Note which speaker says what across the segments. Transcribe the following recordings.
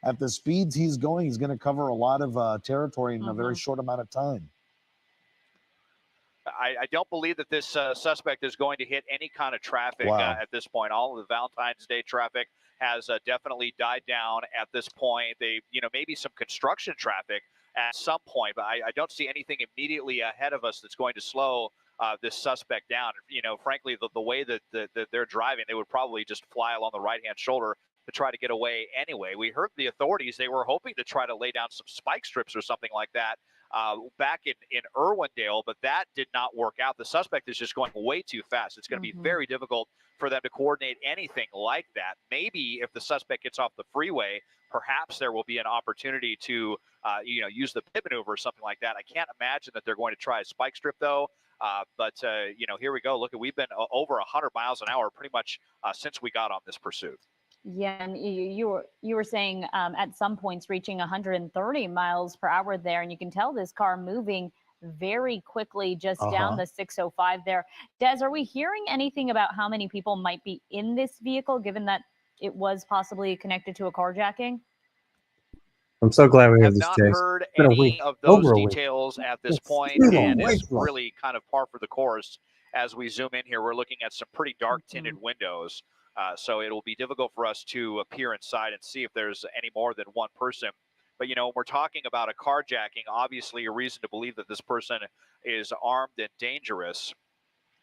Speaker 1: at the speeds he's going, he's going to cover a lot of territory in a very
Speaker 2: Mhm.
Speaker 1: short amount of time.
Speaker 3: I don't believe that this suspect is going to hit any kind of traffic
Speaker 1: Wow.
Speaker 3: at this point. All of the Valentine's Day traffic has definitely died down at this point. They, maybe some construction traffic at some point, but I don't see anything immediately ahead of us that's going to slow this suspect down. Frankly, the way that they're driving, they would probably just fly along the right-hand shoulder to try to get away anyway. We heard the authorities, they were hoping to try to lay down some spike strips or something like that back in Irwindale, but that did not work out. The suspect is just going way too fast. It's going to be very difficult for them to coordinate anything like that. Maybe if the suspect gets off the freeway, perhaps there will be an opportunity to, use the pit maneuver or something like that. I can't imagine that they're going to try a spike strip, though. But here we go. Look, we've been over 100 miles an hour pretty much since we got on this pursuit.
Speaker 2: Yeah, and you were saying at some points reaching 130 miles per hour there, and you can tell this car moving very quickly just down the 605 there. Des, are we hearing anything about how many people might be in this vehicle, given that it was possibly connected to a carjacking?
Speaker 4: I'm so glad we have this,
Speaker 3: not
Speaker 4: Chase.
Speaker 3: heard
Speaker 4: Been a
Speaker 3: any
Speaker 4: week.
Speaker 3: of
Speaker 4: Over
Speaker 3: those
Speaker 4: a week.
Speaker 3: details at this
Speaker 4: It's
Speaker 3: point,
Speaker 4: been a
Speaker 3: and
Speaker 4: week.
Speaker 3: it's really kind of par for the course. As we zoom in here, we're looking at some pretty dark tinted windows. So it'll be difficult for us to peer inside and see if there's any more than one person. But, when we're talking about a carjacking, obviously a reason to believe that this person is armed and dangerous.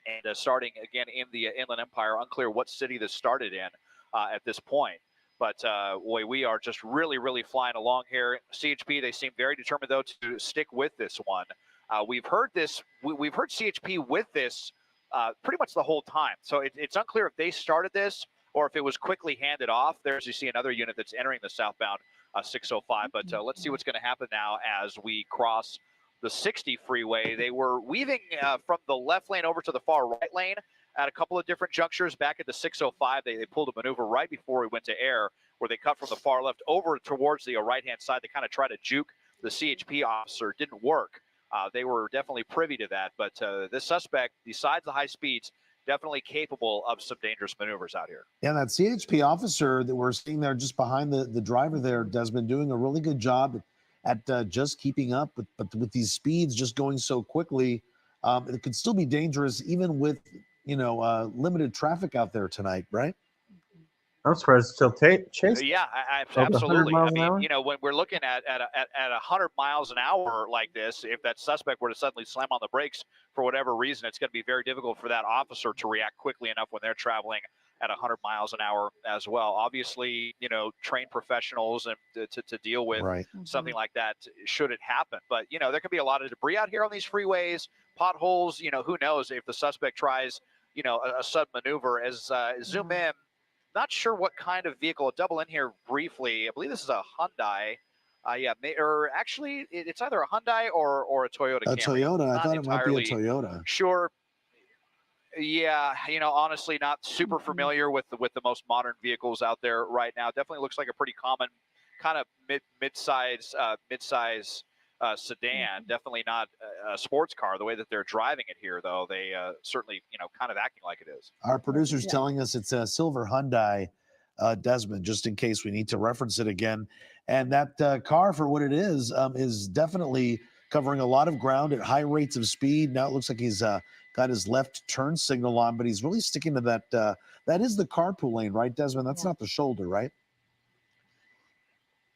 Speaker 3: And starting again in the Inland Empire, unclear what city this started in at this point. But boy, we are just really, really flying along here. CHP, they seem very determined, though, to stick with this one. We've heard this. We've heard CHP with this pretty much the whole time. So it's unclear if they started this or if it was quickly handed off. There's, you see another unit that's entering the southbound 605. But let's see what's going to happen now as we cross the 60 freeway. They were weaving from the left lane over to the far right lane at a couple of different junctures. Back at the 605, they pulled a maneuver right before we went to air, where they cut from the far left over towards the right-hand side. They kind of tried to juke the CHP officer. It didn't work. They were definitely privy to that. But this suspect, besides the high speeds, definitely capable of some dangerous maneuvers out here.
Speaker 1: Yeah, that CHP officer that we're seeing there just behind the driver there, Desmond, doing a really good job at just keeping up. But with these speeds just going so quickly, it could still be dangerous even with, limited traffic out there tonight, right?
Speaker 4: I'm surprised it's still Chase.
Speaker 3: Yeah, absolutely. I mean, when we're looking at 100 miles an hour like this, if that suspect were to suddenly slam on the brakes for whatever reason, it's going to be very difficult for that officer to react quickly enough when they're traveling at 100 miles an hour as well. Obviously, trained professionals and to deal with something like that should it happen. But, there could be a lot of debris out here on these freeways, potholes. Who knows if the suspect tries, a sudden maneuver. As zoom in, not sure what kind of vehicle. I'll double in here briefly. I believe this is a Hyundai. Or actually, it's either a Hyundai or a Toyota Camry.
Speaker 1: A Toyota. I thought it might be a Toyota.
Speaker 3: Sure. Yeah, honestly, not super familiar with the most modern vehicles out there right now. Definitely looks like a pretty common kind of mid-size sedan. Definitely not a sports car. The way that they're driving it here, though, they certainly, kind of acting like it is.
Speaker 1: Our producer's telling us it's a silver Hyundai, Desmond, just in case we need to reference it again. And that car, for what it is definitely covering a lot of ground at high rates of speed. Now it looks like he's got his left turn signal on, but he's really sticking to that. That is the carpool lane, right, Desmond? That's not the shoulder, right?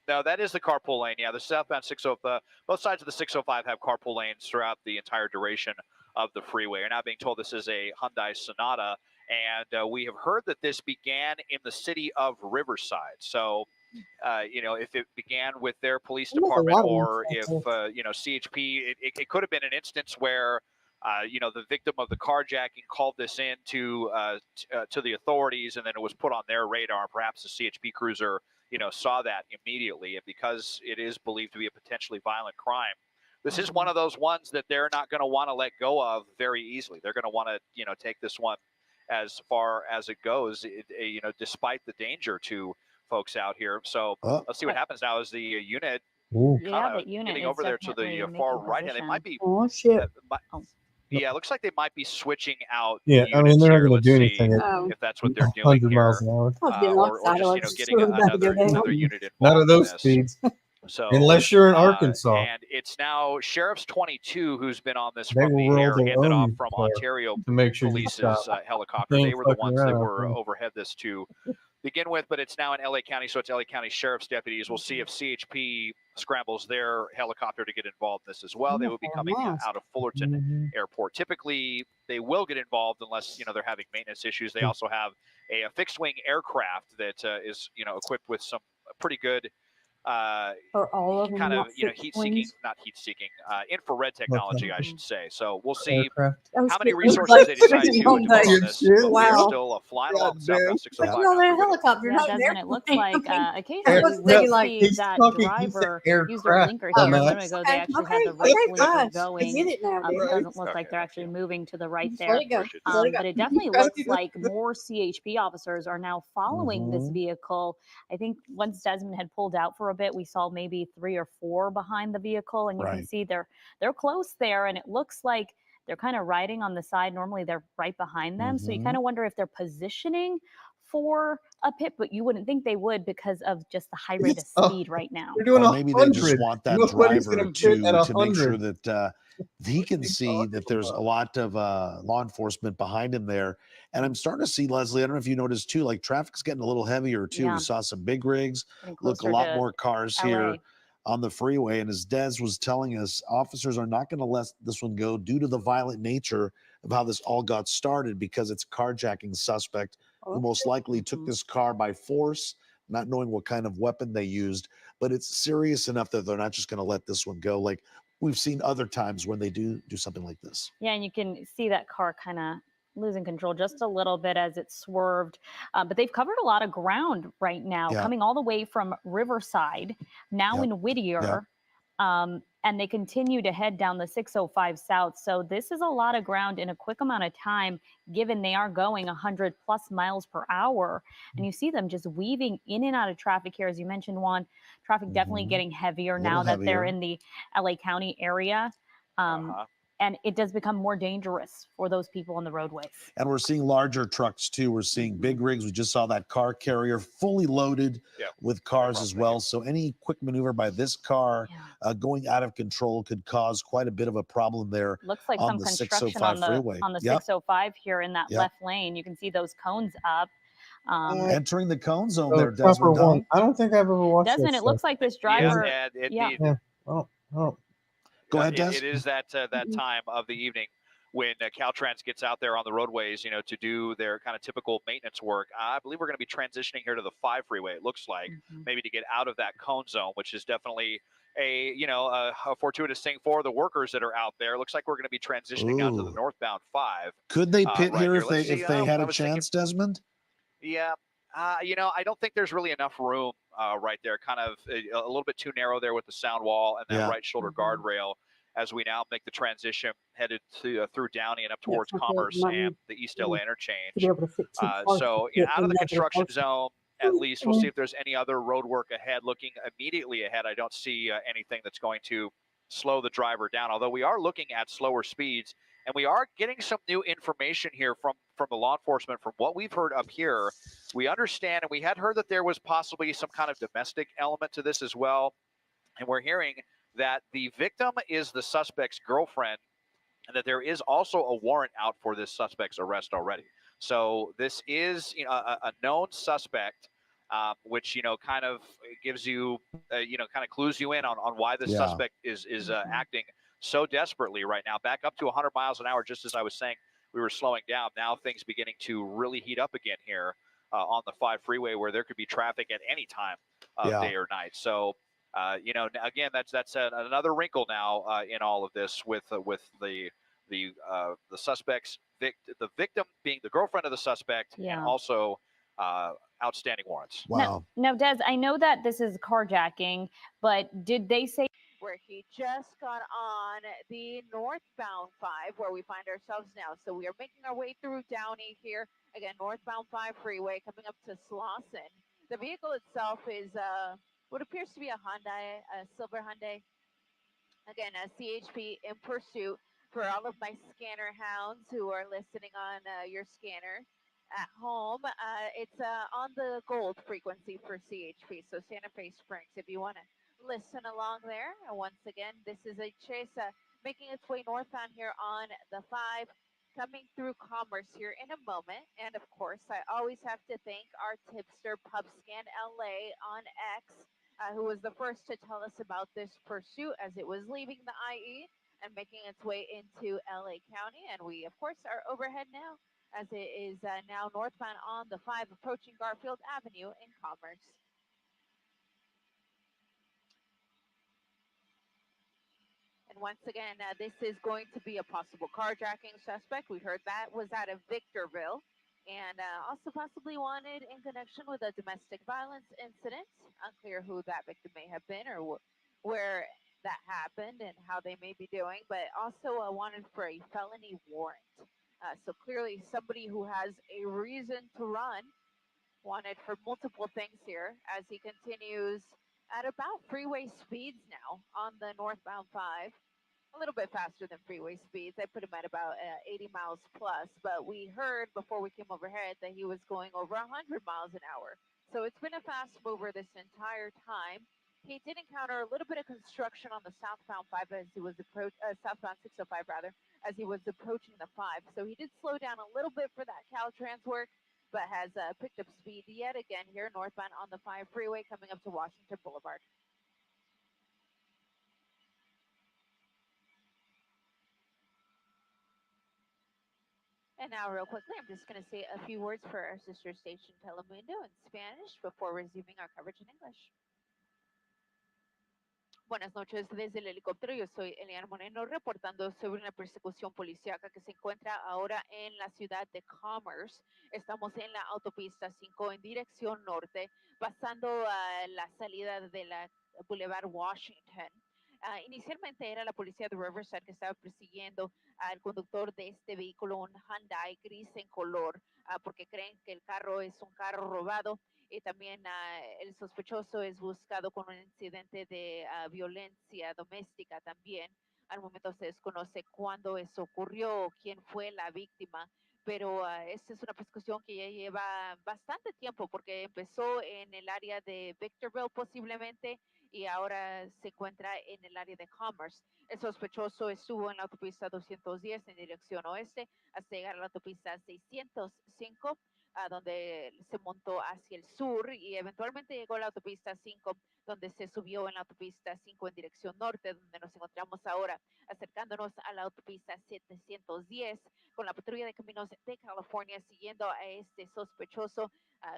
Speaker 3: No, that is the carpool lane. Yeah, the southbound 605, both sides of the 605 have carpool lanes throughout the entire duration of the freeway. You're now being told this is a Hyundai Sonata, and we have heard that this began in the city of Riverside. So, if it began with their police department or if, CHP, it could have been an instance where, the victim of the carjacking called this in to the authorities, and then it was put on their radar. Perhaps the CHP cruiser, saw that immediately. And because it is believed to be a potentially violent crime, this is one of those ones that they're not going to want to let go of very easily. They're going to want to, take this one as far as it goes, despite the danger to folks out here. So let's see what happens now as the unit
Speaker 2: the unit
Speaker 3: getting over there to the far right hand. They might be.
Speaker 5: Oh, shit.
Speaker 3: Yeah, it looks like they might be switching out.
Speaker 4: Yeah,
Speaker 3: the
Speaker 4: I mean
Speaker 3: units
Speaker 4: they're not
Speaker 3: here.
Speaker 4: going to
Speaker 3: Let's
Speaker 4: do
Speaker 3: see
Speaker 4: anything at
Speaker 3: if that's what they're doing
Speaker 4: 100
Speaker 3: here,
Speaker 4: miles an hour.
Speaker 3: or just getting another unit involved.
Speaker 4: Not at those
Speaker 3: in this.
Speaker 4: speeds,
Speaker 3: So
Speaker 4: unless you're in Arkansas.
Speaker 3: and it's now Sheriff's 22 who's been on this
Speaker 4: They
Speaker 3: from
Speaker 4: will
Speaker 3: the
Speaker 4: roll
Speaker 3: air,
Speaker 4: their
Speaker 3: handed off
Speaker 4: own
Speaker 3: from
Speaker 4: car
Speaker 3: Ontario
Speaker 4: to make sure you
Speaker 3: Police's
Speaker 4: stop.
Speaker 3: helicopter.
Speaker 4: They
Speaker 3: They
Speaker 4: ain't
Speaker 3: were the
Speaker 4: fucking
Speaker 3: ones that
Speaker 4: around,
Speaker 3: were
Speaker 4: man.
Speaker 3: overhead this to begin with, but it's now in LA County, so it's LA County Sheriff's deputies. We'll see if CHP scrambles their helicopter to get involved in this as well. They will be coming out of Fullerton Airport. Typically, they will get involved unless they're having maintenance issues. They also have a fixed wing aircraft that is equipped with some pretty good
Speaker 5: Or all of them
Speaker 3: kind of
Speaker 5: not fixed
Speaker 3: heat
Speaker 5: wings?
Speaker 3: seeking, not heat seeking, infrared technology, I should say. So we'll see
Speaker 4: Aircraft.
Speaker 3: how many
Speaker 5: It was
Speaker 3: resources
Speaker 5: like
Speaker 3: they decide to
Speaker 5: freaking
Speaker 3: devote on
Speaker 5: Hyundai.
Speaker 3: this.
Speaker 4: Shit.
Speaker 3: But we're
Speaker 5: Wow.
Speaker 3: still flying along
Speaker 4: God
Speaker 3: Southwest
Speaker 4: damn.
Speaker 3: 605.
Speaker 5: No, they're a
Speaker 3: now.
Speaker 5: helicopter,
Speaker 2: Yeah,
Speaker 5: not an
Speaker 2: Desmond, it looks
Speaker 5: airplane.
Speaker 2: like
Speaker 5: I mean,
Speaker 2: occasionally
Speaker 5: what's
Speaker 2: we
Speaker 5: they
Speaker 2: will
Speaker 5: like?
Speaker 2: see
Speaker 4: He's
Speaker 2: that
Speaker 4: talking, he
Speaker 2: driver
Speaker 4: said
Speaker 2: use their
Speaker 4: aircraft,
Speaker 2: blinker here. A
Speaker 4: dumbass.
Speaker 2: moment ago, they
Speaker 5: Okay,
Speaker 2: actually had the
Speaker 5: okay,
Speaker 2: right
Speaker 5: okay,
Speaker 2: blinker
Speaker 5: fine. I
Speaker 2: going.
Speaker 5: get it now,
Speaker 2: It
Speaker 5: dude.
Speaker 2: doesn't look
Speaker 3: Okay,
Speaker 2: like they're
Speaker 3: thank
Speaker 2: actually
Speaker 3: you.
Speaker 2: moving to the right
Speaker 5: Just
Speaker 2: there.
Speaker 5: let it go.
Speaker 3: Appreciate
Speaker 5: Just let it
Speaker 2: But
Speaker 5: go.
Speaker 2: it definitely
Speaker 5: Gotta
Speaker 2: looks
Speaker 5: do
Speaker 2: like more CHP officers are now following this
Speaker 4: Mhm.
Speaker 2: vehicle. I think once Desmond had pulled out for a bit, we saw maybe 3 or 4 behind the vehicle, and you can
Speaker 1: Right.
Speaker 2: see they're close there, and it looks like they're kind of riding on the side. Normally they're right behind them, so you
Speaker 1: Mhm.
Speaker 2: kind of wonder if they're positioning for a pit, but you wouldn't think they would because of just the high rate of
Speaker 4: Oh,
Speaker 2: speed right now.
Speaker 4: We're doing
Speaker 1: Or maybe they just
Speaker 4: 100.
Speaker 1: want that
Speaker 4: Nobody's
Speaker 1: driver
Speaker 4: gonna pit at
Speaker 1: to make sure
Speaker 4: 100.
Speaker 1: that he
Speaker 4: What
Speaker 1: can
Speaker 4: are you
Speaker 1: see that
Speaker 4: talking
Speaker 1: there's a
Speaker 4: about?
Speaker 1: lot of law enforcement behind him there. And I'm starting to see, Leslie, I don't know if you noticed too, like traffic's getting a little heavier too.
Speaker 2: Yeah.
Speaker 1: We saw some big rigs,
Speaker 2: Getting
Speaker 1: look a
Speaker 2: closer
Speaker 1: lot
Speaker 2: to
Speaker 1: more cars
Speaker 2: LA.
Speaker 1: here on the freeway. And as Des was telling us, officers are not going to let this one go due to the violent nature of how this all got started, because it's a carjacking suspect who most likely took
Speaker 2: Mhm.
Speaker 1: this car by force, not knowing what kind of weapon they used. But it's serious enough that they're not just going to let this one go, like we've seen other times when they do something like this.
Speaker 2: Yeah, and you can see that car kind of losing control just a little bit as it swerved. But they've covered a lot of ground right now,
Speaker 1: Yeah.
Speaker 2: coming all the way from Riverside, now
Speaker 1: Yep.
Speaker 2: in Whittier. And they continue to head down the 605 South. So this is a lot of ground in a quick amount of time, given they are going 100 plus miles per hour. And you see them just weaving in and out of traffic here. As you mentioned, Juan, traffic definitely
Speaker 1: Mhm.
Speaker 2: getting heavier
Speaker 1: Little
Speaker 2: now that they're
Speaker 1: heavier.
Speaker 2: in the LA County area. And it does become more dangerous for those people on the roadways.
Speaker 1: And we're seeing larger trucks too. We're seeing big rigs. We just saw that car carrier fully loaded with cars as well. So any quick maneuver by this car going out of control could cause quite a bit of a problem there.
Speaker 2: Looks like
Speaker 1: on
Speaker 2: some
Speaker 1: the
Speaker 2: construction
Speaker 1: 605 freeway.
Speaker 2: on the
Speaker 1: Yep.
Speaker 2: 605 here in that
Speaker 1: Yep.
Speaker 2: left lane. You can see those cones up.
Speaker 1: Entering the cone zone
Speaker 4: Oh,
Speaker 1: there,
Speaker 4: Trapper
Speaker 1: Desmond.
Speaker 4: One. I don't think I've ever watched
Speaker 2: Desmond,
Speaker 4: that
Speaker 2: it looks
Speaker 4: stuff.
Speaker 2: like this
Speaker 3: Yeah,
Speaker 2: driver.
Speaker 3: and
Speaker 2: Yeah.
Speaker 4: Oh.
Speaker 1: Go ahead, Des.
Speaker 3: It is that time of the evening when Caltrans gets out there on the roadways, to do their kind of typical maintenance work. I believe we're going to be transitioning here to the 5 freeway. It looks like maybe to get out of that cone zone, which is definitely a fortuitous thing for the workers that are out there. It looks like we're going to be transitioning out to the
Speaker 1: Ooh.
Speaker 3: northbound 5.
Speaker 1: Could they pit
Speaker 3: right
Speaker 1: here
Speaker 3: here.
Speaker 1: if
Speaker 3: Let's
Speaker 1: they
Speaker 3: see.
Speaker 1: had
Speaker 3: I
Speaker 1: a
Speaker 3: was thinking-
Speaker 1: chance, Desmond?
Speaker 3: Yeah. I don't think there's really enough room right there. Kind of a little bit too narrow there with the sound wall and that
Speaker 1: Yeah.
Speaker 3: right shoulder guardrail as we now make the transition headed to through Downey and up towards
Speaker 5: not
Speaker 3: Commerce
Speaker 5: not
Speaker 3: and the East LA
Speaker 5: to
Speaker 3: interchange.
Speaker 5: be able to fit 2 cars.
Speaker 3: So
Speaker 5: to fit
Speaker 3: out of the
Speaker 5: another
Speaker 3: construction
Speaker 5: car.
Speaker 3: zone, at least we'll see if there's any other road work ahead. Looking immediately ahead, I don't see anything that's going to slow the driver down, although we are looking at slower speeds. And we are getting some new information here from the law enforcement. From what we've heard up here, we understand, and we had heard that there was possibly some kind of domestic element to this as well. And we're hearing that the victim is the suspect's girlfriend, and that there is also a warrant out for this suspect's arrest already. So this is a known suspect, which kind of gives you kind of clues you in on why this suspect is acting so desperately right now. Back up to 100 miles an hour, just as I was saying, we were slowing down. Now things beginning to really heat up again here on the 5 freeway, where there could be traffic at any time of day or night. So again, that's another wrinkle now in all of this with the suspect's the victim being the girlfriend of the suspect, and also outstanding warrants.
Speaker 1: Wow.
Speaker 2: Now, Des, I know that this is carjacking, but did they say
Speaker 6: where he just got on the northbound 5, where we find ourselves now? So we are making our way through Downey here. Again, northbound 5 freeway coming up to Slauson. The vehicle itself is what appears to be a Hyundai, a silver Hyundai. Again, a CHP in pursuit for all of my scanner hounds who are listening on your scanner at home, it's on the gold frequency for CHP, so Santa Fe Springs, if you want to listen along there. And once again, this is a chase making its way northbound here on the 5, coming through Commerce here in a moment. And of course, I always have to thank our tipster, PubScan LA on X, who was the first to tell us about this pursuit as it was leaving the IE and making its way into LA County. And we, of course, are overhead now as it is now northbound on the 5 approaching Garfield Avenue in Commerce. And once again, this is going to be a possible carjacking suspect. We heard that was out of Victorville and also possibly wanted in connection with a domestic violence incident. Unclear who that victim may have been or where that happened and how they may be doing, but also wanted for a felony warrant. So clearly somebody who has a reason to run, wanted for multiple things here as he continues at about freeway speeds now on the northbound 5. A little bit faster than freeway speeds. I put him at about 80 miles plus, but we heard before we came overhead that he was going over 100 miles an hour. So it's been a fast mover this entire time. He did encounter a little bit of construction on the southbound 5 as he was southbound 605 rather, as he was approaching the 5. So he did slow down a little bit for that Caltrans work, but has picked up speed yet again here northbound on the 5 freeway coming up to Washington Boulevard. And now real quickly, I'm just going to say a few words for our sister station Telemundo in Spanish before resuming our coverage in English. Buenas noches desde el helicóptero. Yo soy Eliana Moreno reportando sobre una persecución policíaca que se encuentra ahora en la ciudad de Commerce. Estamos en la autopista 5 en dirección norte, pasando a la salida de la Boulevard Washington. Inicialmente era la policía de Riverside que estaba persiguiendo al conductor de este vehículo, un Hyundai gris en color, porque creen que el carro es un carro robado. Y también el sospechoso es buscado con un incidente de violencia doméstica también. Al momento se desconoce cuándo eso ocurrió o quién fue la víctima, pero esta es una persecución que ya lleva bastante tiempo porque empezó en el área de Victorville posiblemente y ahora se encuentra en el área de Commerce. El sospechoso estuvo en la autopista 210 en dirección oeste hasta llegar a la autopista 605, donde se montó hacia el sur y eventualmente llegó a la autopista 5, donde se subió en la autopista 5 en dirección norte, donde nos encontramos ahora acercándonos a la autopista 710 con la patrulla de caminos de California siguiendo a este sospechoso,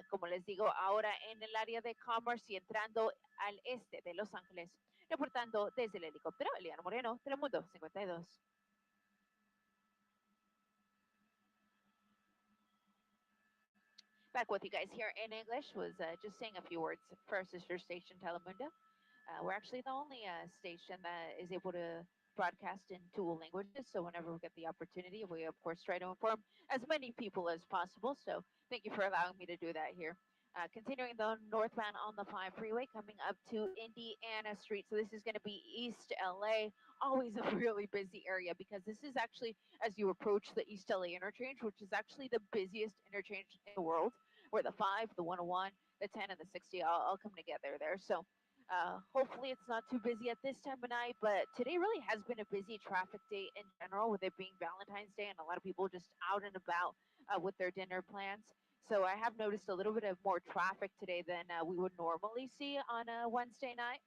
Speaker 6: como les digo, ahora en el área de Commerce y entrando al este de Los Ángeles. Reportando desde el helicóptero, Eliana Moreno, Telemundo 52. Back with you guys here in English, was just saying a few words for our sister station Telemundo. We're actually the only station that is able to broadcast in dual languages, so whenever we get the opportunity, we of course try to inform as many people as possible, so thank you for allowing me to do that here. Continuing the northbound on the 5 freeway, coming up to Indiana Street. So this is going to be East LA, always a really busy area because this is actually, as you approach the East LA interchange, which is actually the busiest interchange in the world, where the 5, the 101, the 10, and the 60 all come together there. So hopefully it's not too busy at this time of night, but today really has been a busy traffic day in general, with it being Valentine's Day and a lot of people just out and about with their dinner plans. So I have noticed a little bit of more traffic today than we would normally see on a Wednesday night.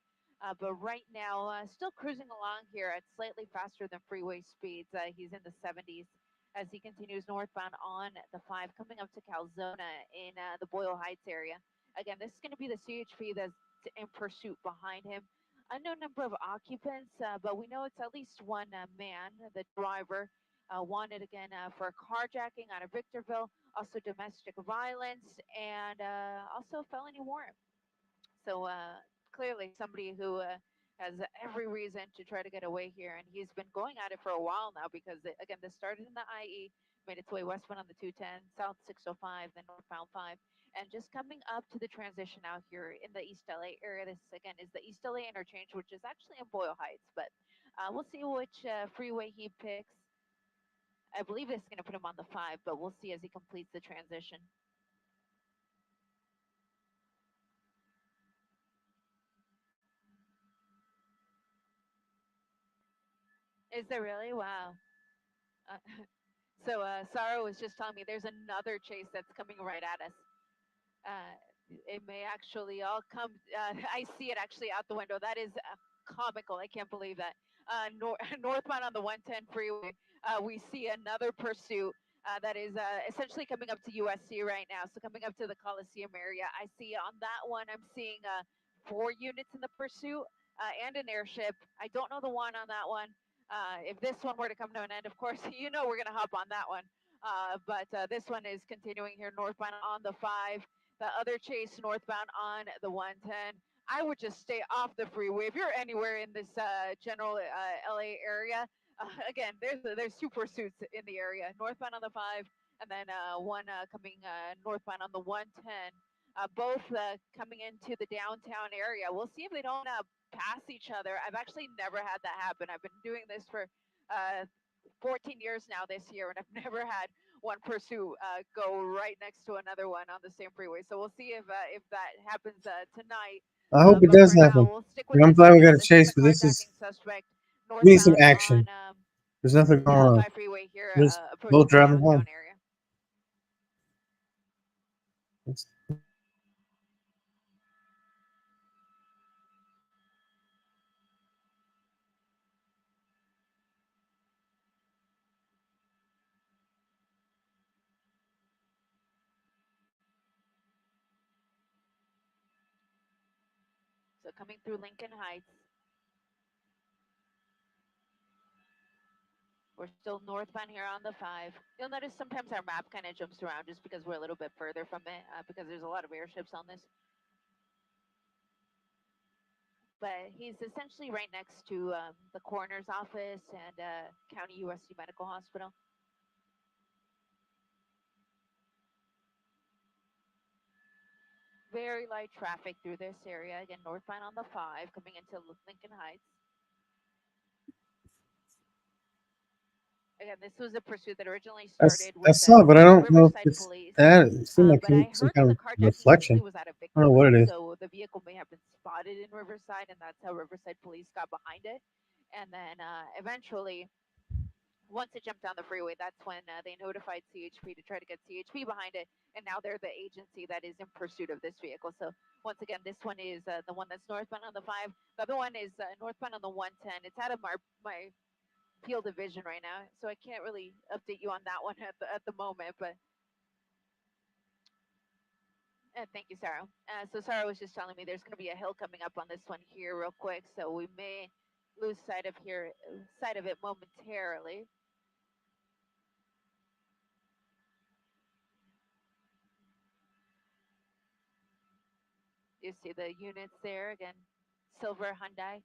Speaker 6: But right now, still cruising along here at slightly faster than freeway speeds. He's in the 70s as he continues northbound on the 5, coming up to Calzona in the Boyle Heights area. Again, this is going to be the CHP that's in pursuit behind him. Unknown number of occupants, but we know it's at least one man, the driver, wanted again for carjacking out of Victorville, also domestic violence, and also felony warrant. So clearly somebody who has every reason to try to get away here, and he's been going at it for a while now because, again, this started in the IE, made its way westbound on the 210, south 605, then northbound 5, and just coming up to the transition out here in the East LA area. This, again, is the East LA interchange, which is actually in Boyle Heights, but We'll see which freeway he picks. I believe this is going to put him on the 5, but we'll see as he completes the transition. Is there really? Wow. So Sarah was just telling me there's another chase that's coming right at us. It may actually all come. I see it actually out the window. That is comical. I can't believe that. Northbound on the 110 freeway, we see another pursuit that is essentially coming up to USC right now. So coming up to the Coliseum area. I see on that one, I'm seeing 4 units in the pursuit and an airship. I don't know the one on that one. If this one were to come to an end, of course, you know we're going to hop on that one. But this one is continuing here northbound on the 5. The other chase northbound on the 110. I would just stay off the freeway. If you're anywhere in this general LA area, again, there's 2 pursuits in the area, northbound on the 5, and then one coming northbound on the 110. Both coming into the downtown area. We'll see if they don't pass each other. I've actually never had that happen. I've been doing this for 14 years now this year, and I've never had one pursuit go right next to another one on the same freeway. So we'll see if that happens tonight.
Speaker 4: I hope it does happen. I'm glad we got a chase, but this is we need some action. There's nothing going on. Just both driving home.
Speaker 6: So coming through Lincoln Heights. We're still northbound here on the 5. You'll notice sometimes our map kind of jumps around just because we're a little bit further from it, because there's a lot of airships on this. But he's essentially right next to the coroner's office and County USC Medical Hospital. Very light traffic through this area. Again, northbound on the 5, coming into Lincoln Heights. Again, this was a pursuit that originally started with
Speaker 4: I saw, but I don't know if it's
Speaker 6: police.
Speaker 4: that. It seemed like some kind of reflection.
Speaker 6: Was at a
Speaker 4: I don't know what it is.
Speaker 6: So the vehicle may have been spotted in Riverside, and that's how Riverside police got behind it. And then eventually, once it jumped down the freeway, that's when they notified CHP to try to get CHP behind it. And now they're the agency that is in pursuit of this vehicle. So once again, this one is the one that's northbound on the 5. The other one is northbound on the 110. It's out of my Peel division right now, so I can't really update you on that one at the moment. But thank you, Sarah. So Sarah was just telling me there's going to be a hill coming up on this one here real quick, so we may lose sight of it momentarily. You see the units there again, silver Hyundai,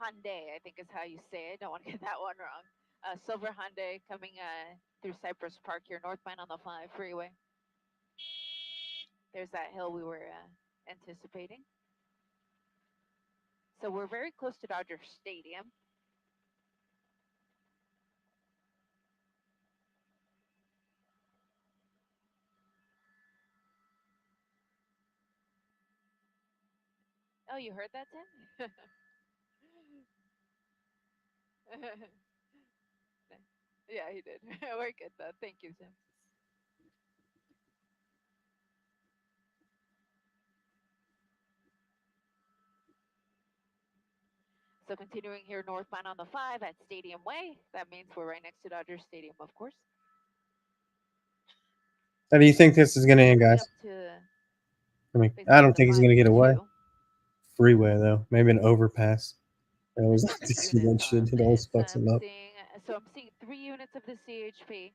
Speaker 6: I think is how you say it. Don't want to get that one wrong. Silver Hyundai coming through Cypress Park here, northbound on the 5 freeway. There's that hill we were anticipating. So we're very close to Dodger Stadium. Oh, you heard that, Tim? Yeah, he did. We're good, though. Thank you, Tim. So continuing here northbound on the 5 at Stadium Way. That means we're right next to Dodger Stadium, of course.
Speaker 4: How do you think this is going to end, guys? I mean, I don't think he's going to get away. Freeway, though. Maybe an overpass. I always like to see that shit. It always fucks him up.
Speaker 6: So I'm seeing 3 units of the CHP.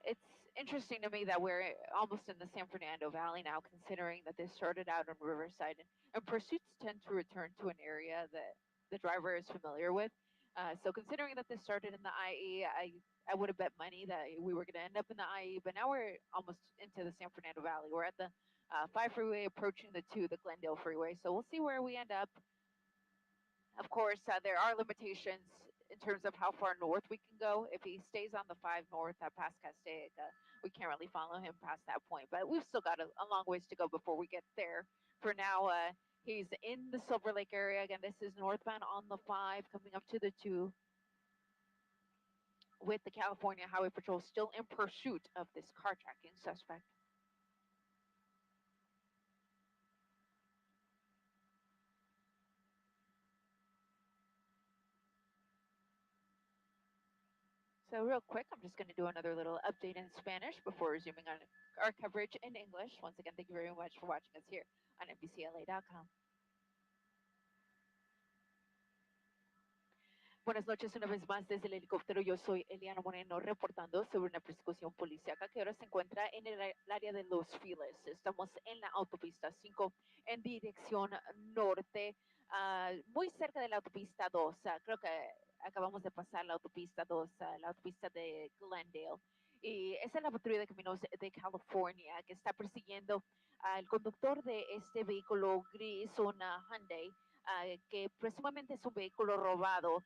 Speaker 6: It's interesting to me that we're almost in the San Fernando Valley now, considering that this started out in Riverside, and pursuits tend to return to an area that the driver is familiar with. So considering that this started in the IE, I would have bet money that we were going to end up in the IE, but now we're almost into the San Fernando Valley. We're at the 5 freeway approaching the 2, the Glendale freeway. So we'll see where we end up. Of course, there are limitations in terms of how far north we can go. If he stays on the 5 north past Castaic, we can't really follow him past that point. But we've still got a long ways to go before we get there. For now, he's in the Silver Lake area. Again, this is northbound on the 5, coming up to the 2, with the California Highway Patrol still in pursuit of this carjacking suspect. So real quick, I'm just going to do another little update in Spanish before resuming on our coverage in English. Once again, thank you very much for watching us here on NBCLA.com. Buenas noches una vez más desde el helicóptero. Yo soy Eliana Moreno reportando sobre una persecución policíaca que ahora se encuentra en el área de Los Feliz. Estamos en la autopista 5 en dirección norte, muy cerca de la autopista 2. Creo que acabamos de pasar la autopista 2, la autopista de Glendale. Y esa es la patrulla de caminos de California que está persiguiendo al conductor de este vehículo gris, una Hyundai, que presumiblemente es un vehículo robado.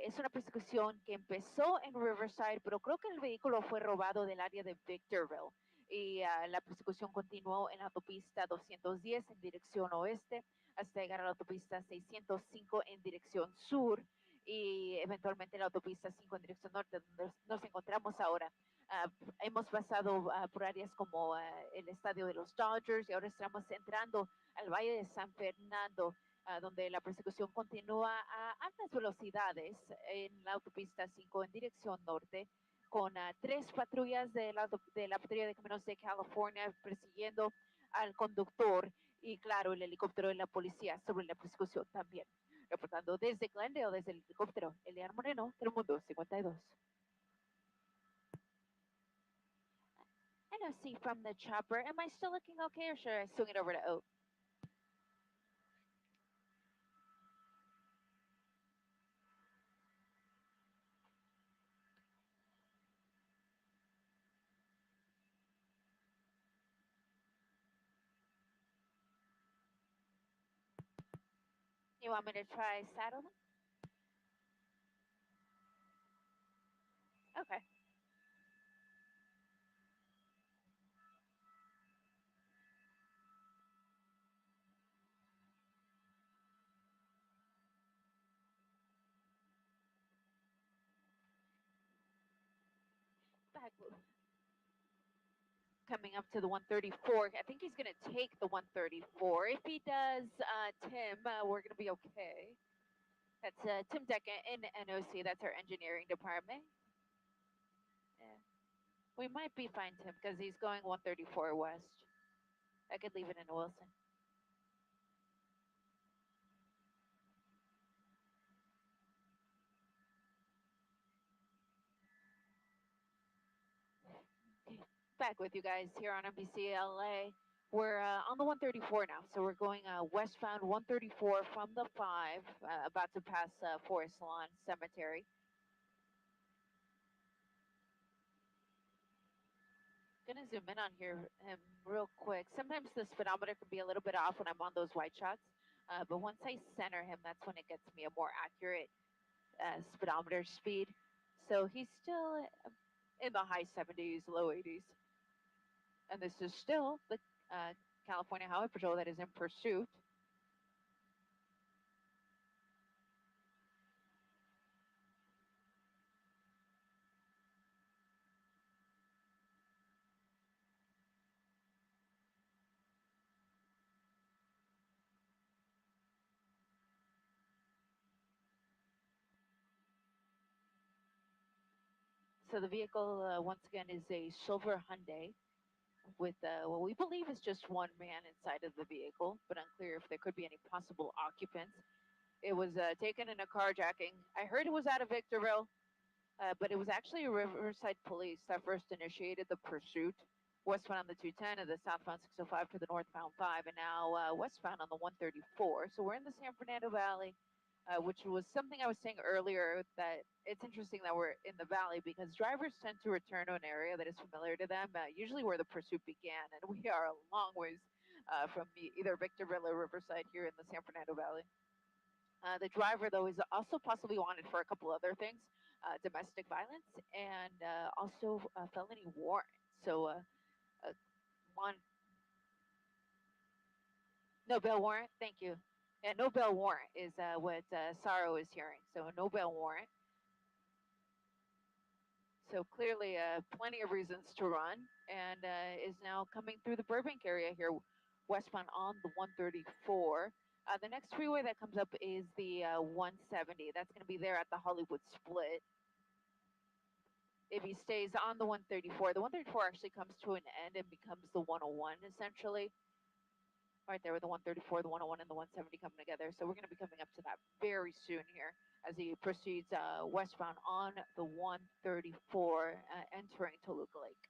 Speaker 6: Es una persecución que empezó en Riverside, pero creo que el vehículo fue robado del área de Victorville. Y la persecución continuó en la autopista 210 en dirección oeste hasta llegar a la autopista 605 en dirección sur y eventualmente la autopista 5 en dirección norte, donde nos encontramos ahora. Hemos pasado por áreas como el estadio de los Dodgers y ahora estamos entrando al Valle de San Fernando, donde la persecución continúa a altas velocidades en la autopista 5 en dirección norte, con 3 patrullas de la patrulla de caminos de California persiguiendo al conductor y, claro, el helicóptero de la policía sobre la persecución también. Reportando desde Glendale, desde el helicóptero, Eliana Moreno, Telemundo 52. NOC from the chopper. Am I still looking okay, or should I swing it over to Oak? You want me to try saddle? Okay. Coming up to the 134. I think he's going to take the 134. If he does, Tim, we're going to be okay. That's Tim Deca in NOC. That's our engineering department. Yeah. We might be fine, Tim, because he's going 134 west. I could leave it in Wilson. Back with you guys here on NBC LA. We're on the 134 now, so we're going westbound 134 from the 5, about to pass Forest Lawn Cemetery. Gonna zoom in on here real quick. Sometimes the speedometer can be a little bit off when I'm on those wide shots, but once I center him, that's when it gets me a more accurate speedometer speed. So he's still in the high 70s, low 80s. And this is still the California Highway Patrol that is in pursuit. So the vehicle, once again, is a silver Hyundai with what we believe is just one man inside of the vehicle, but unclear if there could be any possible occupants. It was taken in a carjacking. I heard it was out of Victorville, but it was actually Riverside Police that first initiated the pursuit. Westbound on the 210 and the southbound 605 to the northbound 5, and now westbound on the 134. So we're in the San Fernando Valley, which was something I was saying earlier, that it's interesting that we're in the valley because drivers tend to return to an area that is familiar to them, usually where the pursuit began, and we are a long ways from either Victorville or Riverside here in the San Fernando Valley. The driver, though, is also possibly wanted for a couple other things, domestic violence and also felony warrant. So one no bail warrant. Thank you. Yeah, no bail warrant is what Saro is hearing. So no bail warrant. So clearly, plenty of reasons to run, and is now coming through the Burbank area here, westbound on the 134. The next freeway that comes up is the 170. That's going to be there at the Hollywood split. If he stays on the 134, the 134 actually comes to an end and becomes the 101 essentially. Right there with the 134, the 101, and the 170 coming together. So we're going to be coming up to that very soon here as he proceeds westbound on the 134, entering Toluca Lake.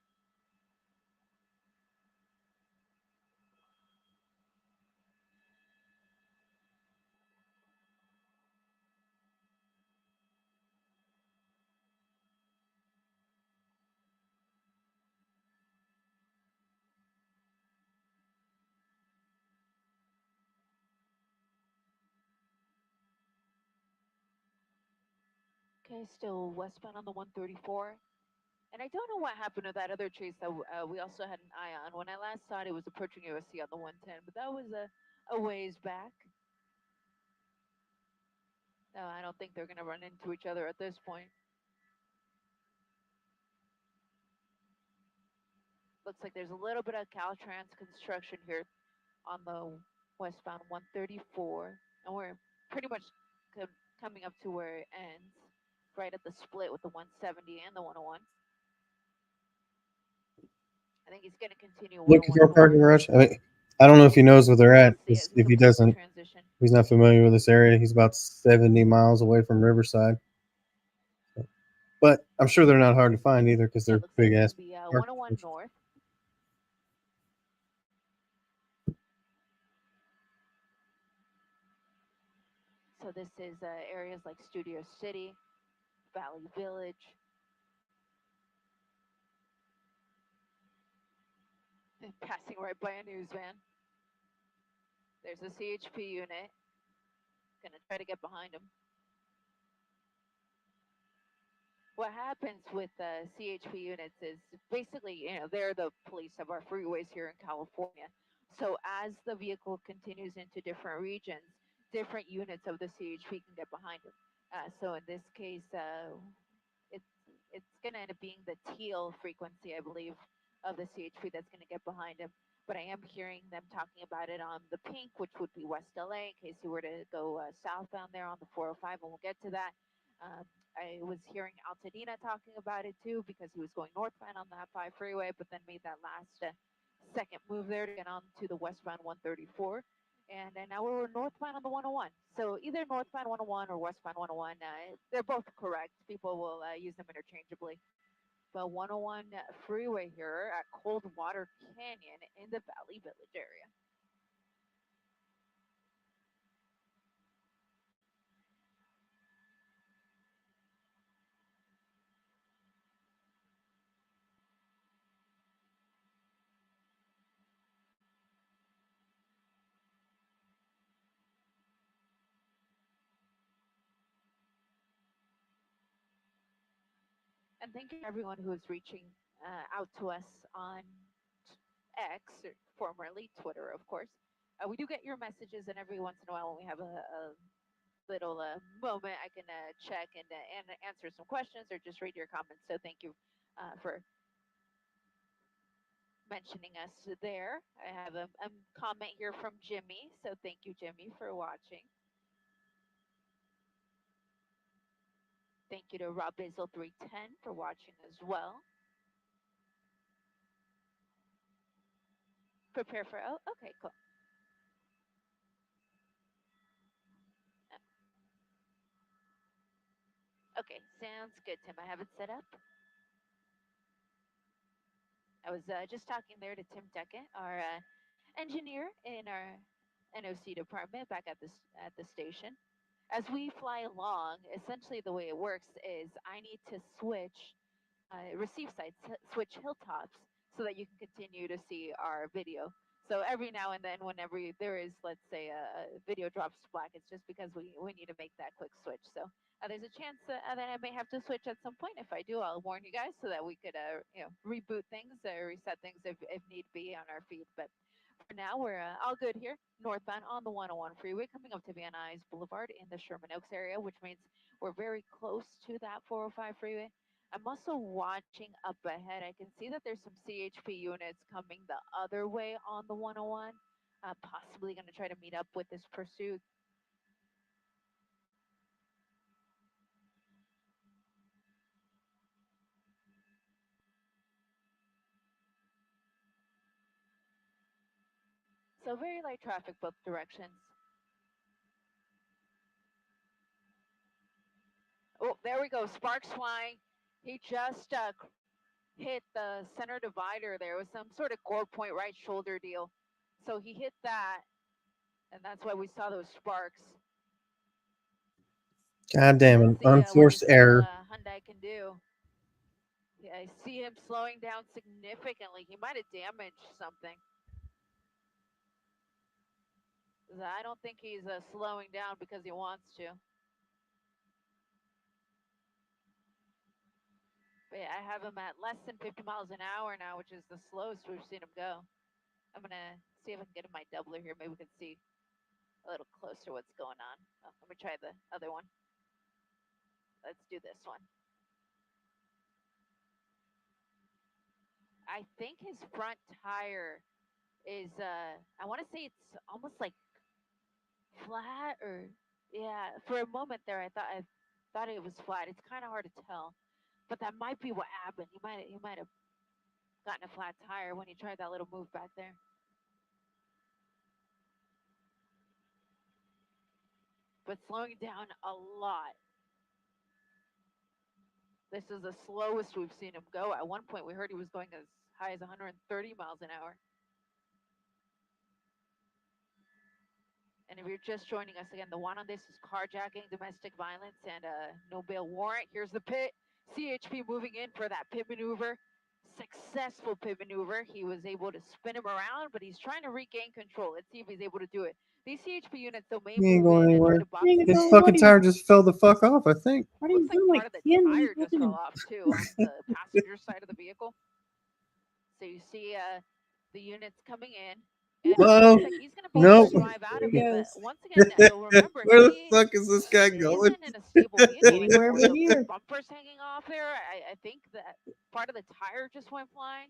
Speaker 6: Okay, still westbound on the 134. And I don't know what happened to that other chase that we also had an eye on. When I last saw it, it was approaching USC on the 110, but that was a ways back. No, I don't think they're going to run into each other at this point. Looks like there's a little bit of Caltrans construction here on the westbound 134, and we're pretty much coming up to where it ends, right at the split with the 170 and the 101. I think he's going to continue.
Speaker 4: Looking for a parking garage. I don't know if he knows where they're at. If he doesn't, he's not familiar with this area. He's about 70 miles away from Riverside. But I'm sure they're not hard to find either because they're big ass.
Speaker 6: 101 north. So this is areas like Studio City, Valley Village. And passing right by a news van. There's a CHP unit. Gonna try to get behind him. What happens with CHP units is basically, they're the police of our freeways here in California. So as the vehicle continues into different regions, different units of the CHP can get behind them. So in this case, it's going to end up being the teal frequency, I believe, of the CHP that's going to get behind him. But I am hearing them talking about it on the pink, which would be West LA, in case you were to go southbound there on the 405, and we'll get to that. I was hearing Altadena talking about it too, because he was going northbound on that 5 freeway, but then made that last second move there to get on to the westbound 134. And now we're northbound on the 101. So either northbound 101 or westbound 101, they're both correct. People will use them interchangeably. But 101 freeway here at Coldwater Canyon in the Valley Village area. And thank you to everyone who is reaching out to us on X, or formerly Twitter, of course. We do get your messages, and every once in a while when we have a little moment, I can check and answer some questions or just read your comments. So thank you for mentioning us there. I have a comment here from Jimmy. So thank you, Jimmy, for watching. Thank you to Rob Basil 310 for watching as well. Prepare for, oh, okay, cool. Okay, sounds good, Tim. I have it set up. I was just talking there to Tim Deckett, our engineer in our NOC department back at the station. As we fly along, essentially the way it works is I need to switch receive sites, switch hilltops so that you can continue to see our video. So every now and then, whenever there is, let's say, a video drops black, it's just because we need to make that quick switch. So there's a chance that I may have to switch at some point. If I do, I'll warn you guys so that we could, reboot things or reset things if need be on our feed. But for now, we're all good here, northbound on the 101 freeway, coming up to Van Nuys Boulevard in the Sherman Oaks area, which means we're very close to that 405 freeway. I'm also watching up ahead. I can see that there's some CHP units coming the other way on the 101. Possibly going to try to meet up with this pursuit. So very light traffic both directions. Oh, there we go. Sparks flying. He just hit the center divider there. It was some sort of gore point right shoulder deal. So he hit that, and that's why we saw those sparks.
Speaker 4: God damn it.
Speaker 6: Let's see,
Speaker 4: Unforced
Speaker 6: what this,
Speaker 4: error.
Speaker 6: Hyundai can do. Yeah, I see him slowing down significantly. He might have damaged something. I don't think he's slowing down because he wants to. But yeah, I have him at less than 50 miles an hour now, which is the slowest we've seen him go. I'm going to see if I can get him my doubler here. Maybe we can see a little closer what's going on. Oh, let me try the other one. Let's do this one. I think his front tire is, I want to say it's almost like flat, or yeah, for a moment there I thought it was flat. It's kind of hard to tell, but that might be what happened. He might have gotten a flat tire when he tried that little move back there. But slowing down a lot. This is the slowest we've seen him go. At one point we heard he was going as high as 130 miles an hour. And if you're just joining us again, the one on this is carjacking, domestic violence, and no bail warrant. Here's the pit. CHP moving in for that pit maneuver. Successful pit maneuver. He was able to spin him around, but he's trying to regain control. Let's see if he's able to do it. These CHP units, though, may
Speaker 4: He ain't
Speaker 6: move
Speaker 4: going
Speaker 6: in and try
Speaker 4: anywhere.
Speaker 6: to box him
Speaker 4: His
Speaker 6: in.
Speaker 4: fucking tire just fell the fuck off, I think.
Speaker 5: What are you
Speaker 6: Looks like
Speaker 5: doing?
Speaker 6: part of the tire just fell off, too, on the passenger side of the vehicle. So you see the units coming in. And
Speaker 4: Whoa.
Speaker 6: looks like he's going to be
Speaker 4: Nope.
Speaker 6: able to drive out of
Speaker 5: There
Speaker 6: it.
Speaker 5: he
Speaker 6: But
Speaker 5: goes.
Speaker 6: once again, you'll remember
Speaker 4: Where the
Speaker 6: he
Speaker 4: fuck is this guy going?
Speaker 6: isn't in a stable vehicle
Speaker 5: Anywhere
Speaker 6: anymore.
Speaker 5: but
Speaker 6: So
Speaker 5: here.
Speaker 6: the bumper's hanging off there. I think that part of the tire just went flying.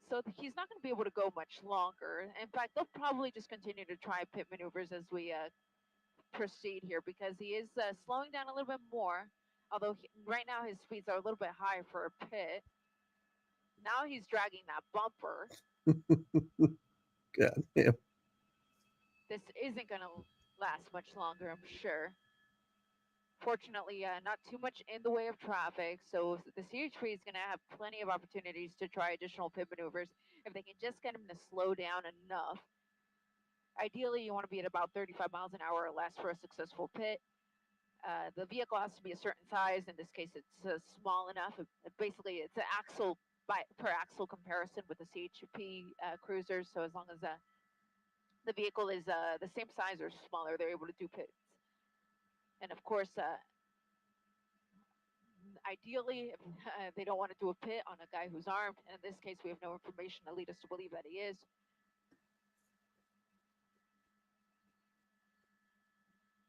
Speaker 6: So he's not going to be able to go much longer. In fact, they'll probably just continue to try pit maneuvers as we proceed here, because he is slowing down a little bit more. Although right now his speeds are a little bit high for a pit. Now he's dragging that bumper.
Speaker 4: God damn.
Speaker 6: This isn't going to last much longer, I'm sure. Fortunately, not too much in the way of traffic, so the CHP is going to have plenty of opportunities to try additional pit maneuvers if they can just get him to slow down enough. Ideally, you want to be at about 35 miles an hour or less for a successful pit. The vehicle has to be a certain size. In this case, it's small enough. Basically, it's an axle per axle comparison with the CHP cruisers. So as long as the vehicle is the same size or smaller, they're able to do pits. And of course, ideally, if they don't want to do a pit on a guy who's armed, and in this case, we have no information to lead us to believe that he is.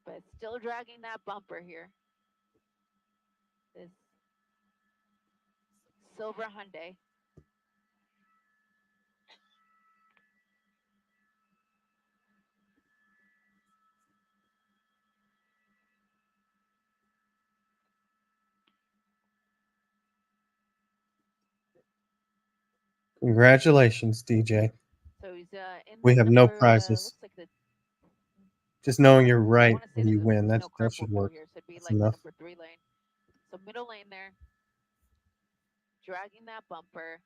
Speaker 6: But still dragging that bumper here. This silver Hyundai.
Speaker 4: Congratulations, DJ.
Speaker 6: So he's in.
Speaker 4: We have no
Speaker 6: number,
Speaker 4: prizes.
Speaker 6: Looks like the.
Speaker 4: Just knowing you're
Speaker 6: I
Speaker 4: right
Speaker 6: want to say
Speaker 4: and you
Speaker 6: there's
Speaker 4: win,
Speaker 6: no
Speaker 4: that should
Speaker 6: carpool
Speaker 4: work.
Speaker 6: here, so it'd be
Speaker 4: That's
Speaker 6: like
Speaker 4: enough.
Speaker 6: the number 3 lane. So middle lane there. Dragging that bumper.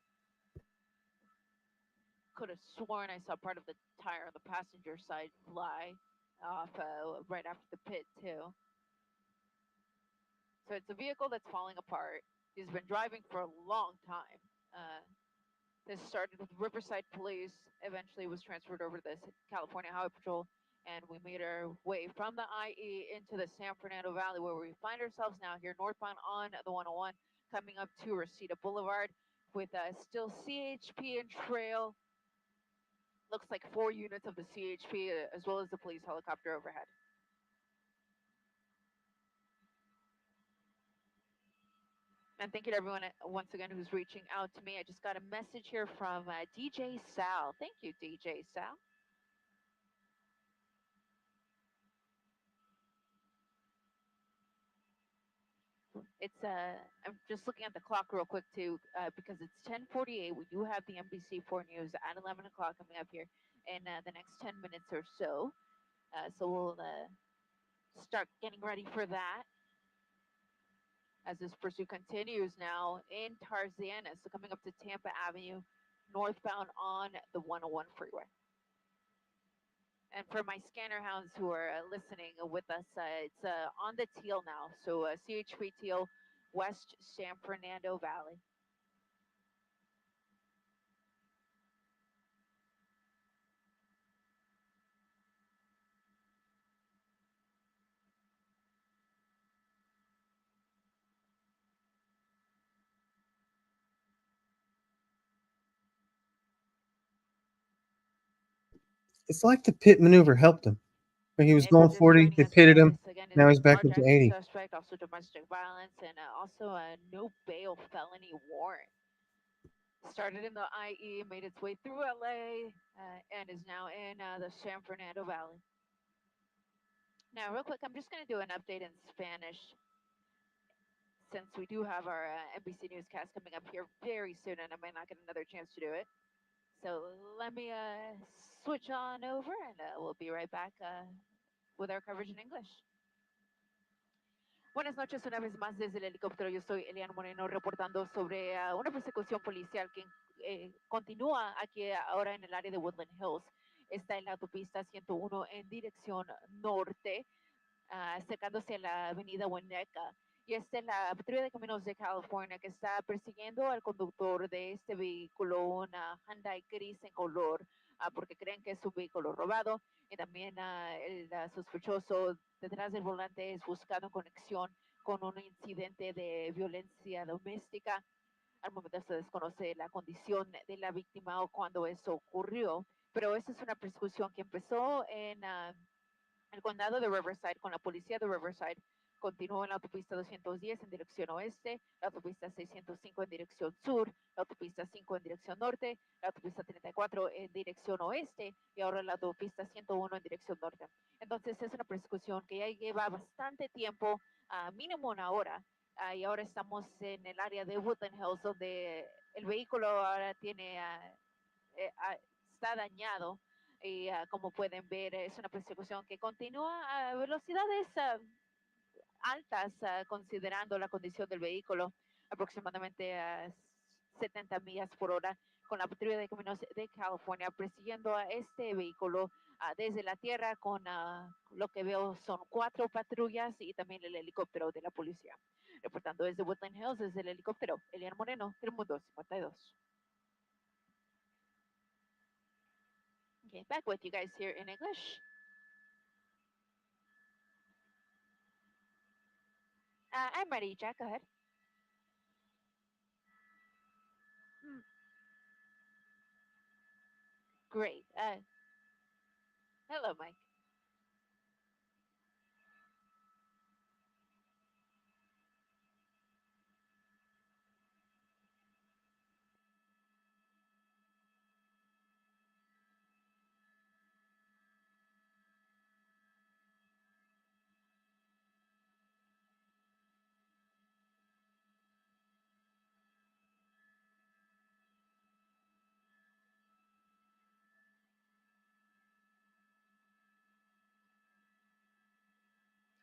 Speaker 6: Could have sworn I saw part of the tire on the passenger side fly off right after the pit too. So it's a vehicle that's falling apart. He's been driving for a long time. This started with Riverside Police, eventually was transferred over to the California Highway Patrol, and we made our way from the IE into the San Fernando Valley, where we find ourselves now here northbound on the 101, coming up to Reseda Boulevard with still CHP and trail. Looks like 4 units of the CHP as well as the police helicopter overhead. And thank you to everyone once again who's reaching out to me. I just got a message here from DJ Sal. Thank you, DJ Sal. It's I'm just looking at the clock real quick too, because it's 10:48. We do have the NBC4 News at 11 o'clock coming up here in the next 10 minutes or so. So we'll start getting ready for that as this pursuit continues now in Tarzana. So coming up to Tampa Avenue, northbound on the 101 freeway. And for my scanner hounds who are listening with us, it's on the Teal now. So CHP Teal, West San Fernando Valley.
Speaker 4: It's like the pit maneuver helped him. When he was going 40, they pitted him. Now he's back up to 80.
Speaker 6: Suspect, also domestic violence, and also a no bail felony warrant. Started in the IE, made its way through LA, and is now in the San Fernando Valley. Now, real quick, I'm just going to do an update in Spanish since we do have our NBC newscast coming up here very soon, and I may not get another chance to do it. So let me switch on over, and we'll be right back with our coverage in English. Buenas noches, una vez más desde el helicóptero. Yo soy Elian Moreno reportando sobre una persecución policial que continúa aquí ahora en el área de Woodland Hills. Está en la autopista 101 en dirección norte, acercándose a la avenida Winnetka. Y esta es la Patrulla de Caminos de California que está persiguiendo al conductor de este vehículo, una Hyundai gris en color, porque creen que es un vehículo robado. Y también el sospechoso detrás del volante es buscado en conexión con un incidente de violencia doméstica. Al momento se desconoce la condición de la víctima o cuándo eso ocurrió, pero esta es una persecución que empezó en el condado de Riverside con la policía de Riverside. Continuó en la autopista 210 en dirección oeste, la autopista 605 en dirección sur, la autopista 5 en dirección norte, la autopista 34 en dirección oeste y ahora la autopista 101 en dirección norte. Entonces es una persecución que ya lleva bastante tiempo, mínimo una hora, y ahora estamos en el área de Woodland Hills donde el vehículo ahora tiene, está dañado. Y como pueden ver, es una persecución que continúa a velocidades altas, considerando la condición del vehículo, aproximadamente a 70 millas por hora, con la Patrulla de Caminos de California persiguiendo a este vehículo desde la tierra con lo que veo son 4 patrullas y también el helicóptero de la policía. Reportando desde Woodland Hills, desde el helicóptero, Elian Moreno, Telemundo 52. Okay, back with you guys here in English. I'm ready, Jack. Go ahead. Great. Hello, Mike.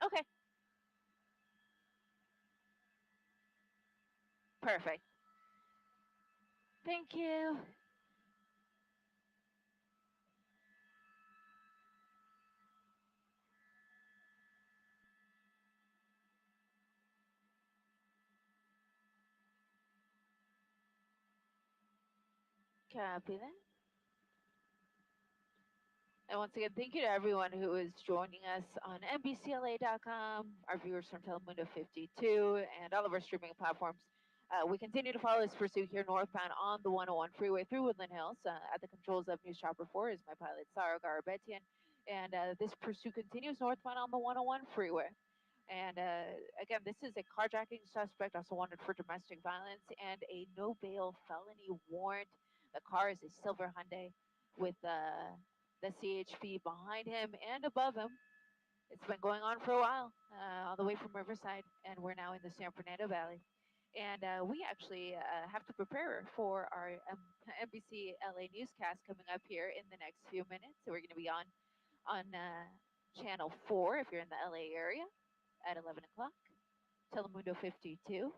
Speaker 6: Okay. Perfect. Thank you. Copy that. And once again, thank you to everyone who is joining us on NBCLA.com, our viewers from Telemundo 52, and all of our streaming platforms. We continue to follow this pursuit here northbound on the 101 freeway through Woodland Hills. At the controls of News Chopper 4 is my pilot, Sarah Garabetian. And this pursuit continues northbound on the 101 freeway. And again, this is a carjacking suspect, also wanted for domestic violence, and a no bail felony warrant. The car is a silver Hyundai with the CHP behind him and above him. It's been going on for a while, all the way from Riverside, and we're now in the San Fernando Valley. And we actually have to prepare for our NBC LA newscast coming up here in the next few minutes. So we're going to be on Channel 4 if you're in the LA area at 11 o'clock, Telemundo 52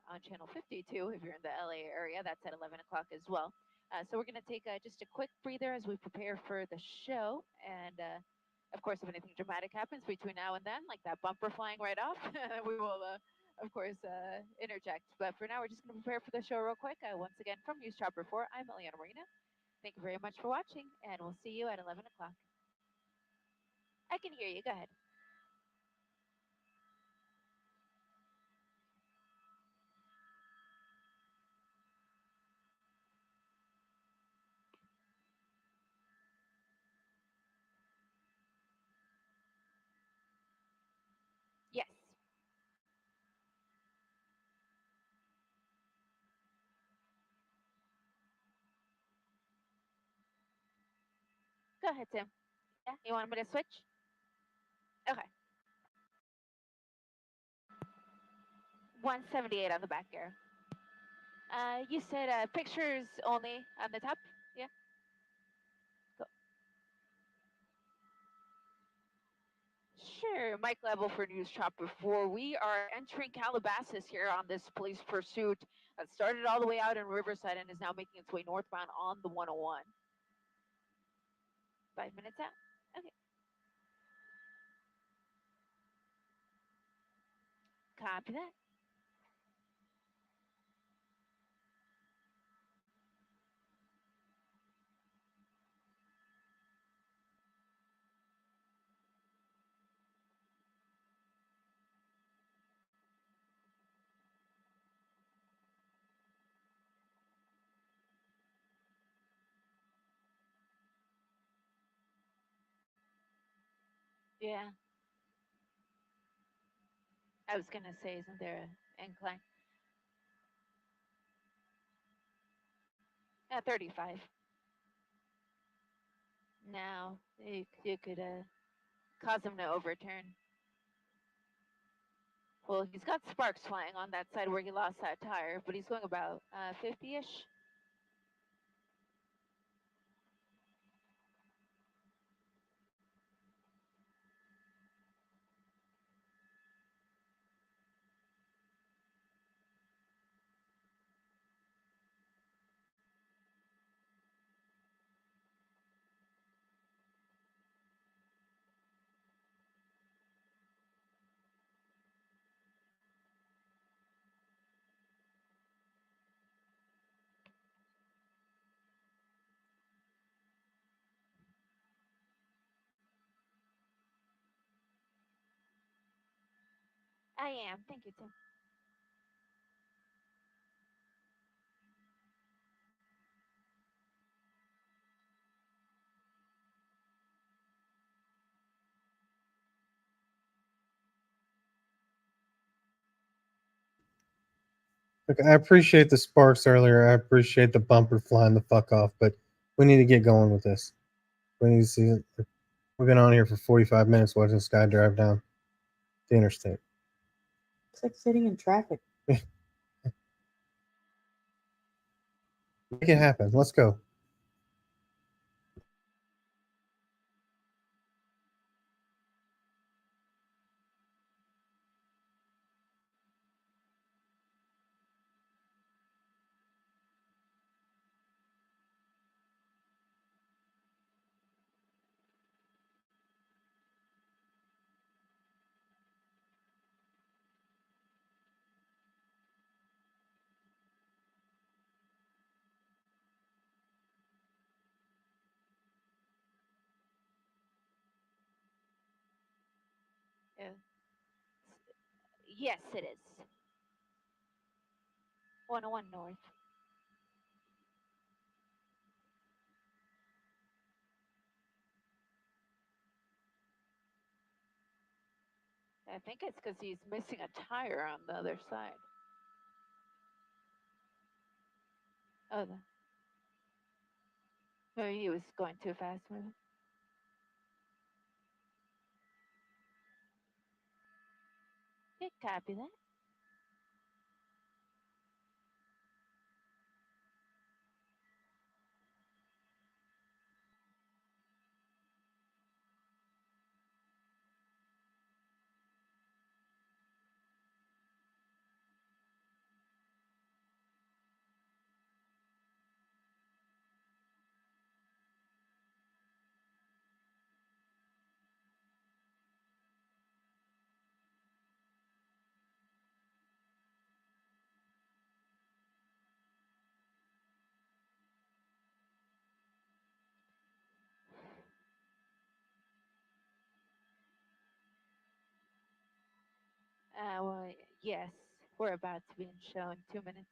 Speaker 6: on Channel 52 if you're in the LA area. That's at 11 o'clock as well. So we're going to take just a quick breather as we prepare for the show. And of course, if anything dramatic happens between now and then, like that bumper flying right off, we will, of course, interject. But for now, we're just going to prepare for the show real quick. Once again, from News Chopper 4, I'm Eliana Marina. Thank you very much for watching, and we'll see you at 11 o'clock. I can hear you. Go ahead. Yes. Go ahead, Tim. Yeah, you want me to switch? Okay. 178 on the back gear. You said pictures only on the top? Yeah. Go. Sure, Mike Level for News Chopper 4. We are entering Calabasas here on this police pursuit that started all the way out in Riverside and is now making its way northbound on the 101. 5 minutes out? Okay. Copy that. Yeah. I was going to say, isn't there an incline? 35. Now, you could cause him to overturn. Well, he's got sparks flying on that side where he lost that tire, but he's going about 50-ish. I am. Thank you, Tim.
Speaker 4: Look, I appreciate the sparks earlier. I appreciate the bumper flying the fuck off, but we need to get going with this. We need to see it. We've been on here for 45 minutes watching this guy drive down the interstate.
Speaker 5: It's like sitting in traffic.
Speaker 4: Make it happen. Let's go.
Speaker 6: Yes, it is. 101 North. I think it's because he's missing a tire on the other side. Oh, maybe he was going too fast. Maybe. Okay, copy that. Well, yes, we're about to be in show in 2 minutes.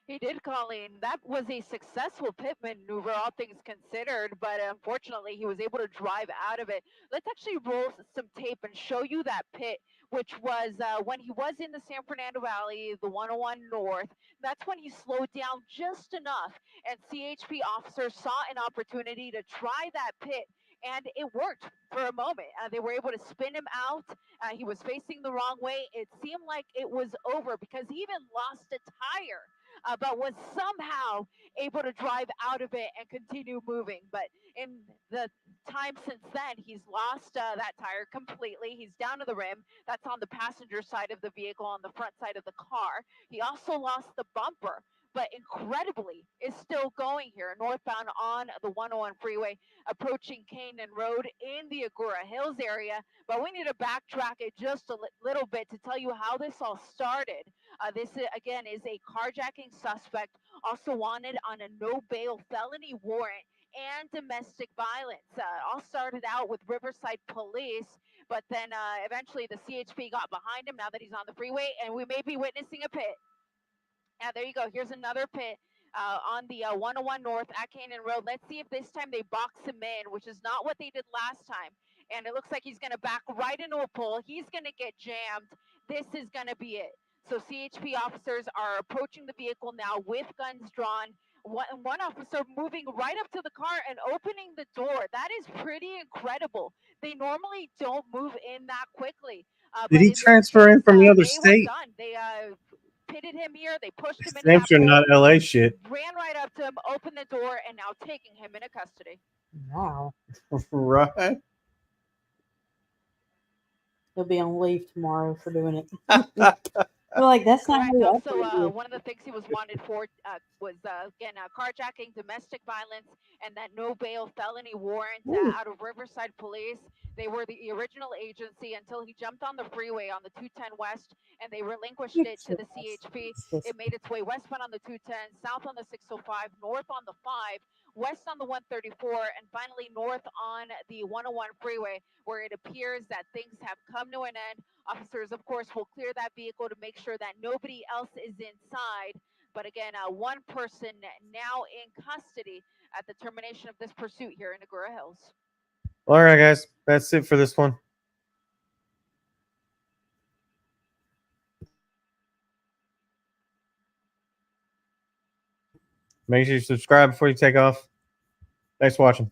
Speaker 6: He did, Colleen. That was a successful pit maneuver, all things considered, but unfortunately, he was able to drive out of it. Let's actually roll some tape and show you that pit, which was when he was in the San Fernando Valley, the 101 North. That's when he slowed down just enough, and CHP officers saw an opportunity to try that pit. And it worked for a moment. They were able to spin him out. He was facing the wrong way. It seemed like it was over because he even lost a tire, but was somehow able to drive out of it and continue moving. But in the time since then, he's lost that tire completely. He's down to the rim. That's on the passenger side of the vehicle, on the front side of the car. He also lost the bumper, but incredibly is still going here northbound on the 101 freeway, approaching Canaan Road in the Agoura Hills area. But we need to backtrack it just a little bit to tell you how this all started. This, again, is a carjacking suspect, also wanted on a no bail felony warrant and domestic violence. All started out with Riverside Police, but then eventually the CHP got behind him now that he's on the freeway, and we may be witnessing a pit. Yeah, there you go. Here's another pit on the 101 North at Canaan Road. Let's see if this time they box him in, which is not what they did last time. And it looks like he's going to back right into a pole. He's going to get jammed. This is going to be it. So CHP officers are approaching the vehicle now with guns drawn. One officer moving right up to the car and opening the door. That is pretty incredible. They normally don't move in that quickly.
Speaker 4: Did he transfer in from the other state?
Speaker 6: They were done. They pitted him here. They pushed him into
Speaker 4: Damn
Speaker 6: that
Speaker 4: sure
Speaker 6: pole,
Speaker 4: not LA shit.
Speaker 6: ran right up to him, opened the door, and now taking him into custody.
Speaker 5: Wow.
Speaker 4: Right.
Speaker 5: He'll be on leave tomorrow for doing it. We're like, that's not
Speaker 6: Correct.
Speaker 5: how
Speaker 6: Also,
Speaker 5: you
Speaker 6: one of the things he was wanted for was, again, carjacking, domestic violence, and that no bail felony warrant out of Riverside Police. They were the original agency until he jumped on the freeway on the 210 West, and they relinquished it to the CHP. It made its way westbound on the 210, south on the 605, north on the 5, west on the 134, and finally north on the 101 freeway, where it appears that things have come to an end. Officers, of course, will clear that vehicle to make sure that nobody else is inside. But again, one person now in custody at the termination of this pursuit here in Agoura Hills.
Speaker 4: All right, guys, that's it for this one. Make sure you subscribe before you take off. Thanks for watching.